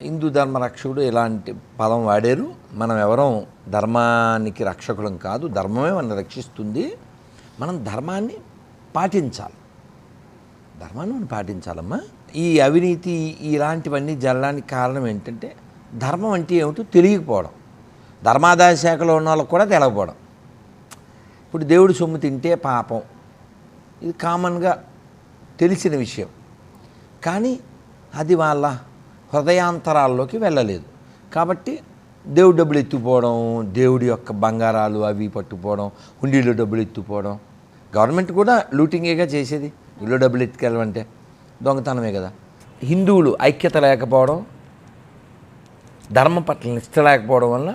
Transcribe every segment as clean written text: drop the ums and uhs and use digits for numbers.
హిందూ ధర్మ రక్షకుడు ఇలాంటి పదం వాడారు. మనం ఎవరం ధర్మానికి రక్షకులం కాదు, ధర్మమే మనం రక్షిస్తుంది. మనం ధర్మాన్ని పాటించాలి, ధర్మాన్ని మనం పాటించాలమ్మా. ఈ అవినీతి ఇలాంటివన్నీ జరగడానికి కారణం ఏంటంటే ధర్మం అంటే ఏమిటో తెలియకపోవడం, ధర్మాదాయ శాఖలో ఉన్న వాళ్ళకు కూడా తెలియకపోవడం. ఇప్పుడు దేవుడి సొమ్ము తింటే పాపం, ఇది కామన్గా తెలిసిన విషయం. కానీ అది వాళ్ళ హృదయాంతరాల్లోకి వెళ్ళలేదు. కాబట్టి దేవుడి డబ్బులు ఎత్తుకుపోవడం, దేవుడి యొక్క బంగారాలు అవి పట్టుకుపోవడం, హుండీలో డబ్బులు ఎత్తుకుపోవడం. గవర్నమెంట్ కూడా లూటింగేగా చేసేది. ఇల్లు డబ్బులు ఎత్తుకెళ్ళమంటే దొంగతనమే కదా. హిందువులు ఐక్యత లేకపోవడం, ధర్మం పట్ల నిష్ట లేకపోవడం వల్ల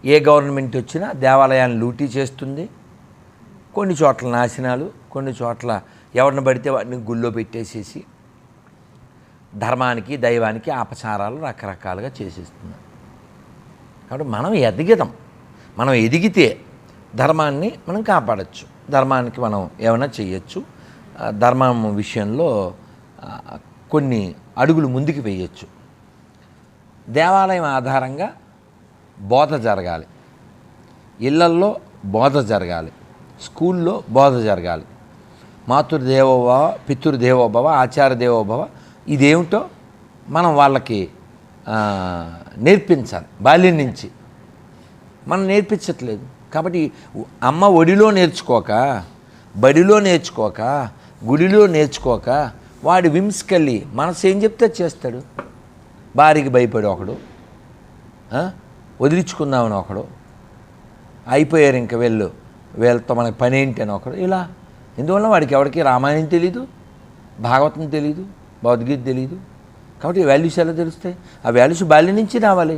ఏ గవర్నమెంట్ వచ్చినా దేవాలయాన్ని లూటీ చేస్తుంది. కొన్ని చోట్ల నాశనాలు, కొన్ని చోట్ల ఎవరిని పడితే వాటిని గుళ్ళో పెట్టేసేసి ధర్మానికి దైవానికి అపచారాలు రకరకాలుగా చేసేస్తున్నారు. కాబట్టి మనం ఎదిగిదాం, మనం ఎదిగితే ధర్మాన్ని మనం కాపాడచ్చు, ధర్మానికి మనం ఏమైనా చేయొచ్చు, ధర్మం విషయంలో కొన్ని అడుగులు ముందుకు వేయచ్చు. దేవాలయం ఆధారంగా బోధ జరగాలి, ఇళ్లల్లో బోధ జరగాలి, స్కూల్లో బోధ జరగాలి. మాతృదేవోభవ, పితృదేవోభవ, ఆచార్య దేవోభవ ఇదేమిటో మనం వాళ్ళకి నేర్పించాలి. బాల్యం నుంచి మనం నేర్పించట్లేదు. కాబట్టి అమ్మ ఒడిలో నేర్చుకోక, బడిలో నేర్చుకోక, గుడిలో నేర్చుకోక వాడి విమ్స్కెళ్ళి మనసు ఏం చెప్తే చేస్తాడు. భార్యకి భయపడి ఒకడు, వదిలించుకుందామని ఒకడు, అయిపోయారు ఇంక వీళ్ళతో మనకి పని ఏంటి అని ఒకడు. ఇలా ఎందువల్ల వాడికి ఎవరికి రామాయణం తెలీదు, భాగవతం తెలీదు, భగవద్గీత తెలీదు. కాబట్టి వాల్యూస్ ఎలా తెలుస్తాయి? ఆ వాల్యూస్ బాల్యం నుంచి రావాలి.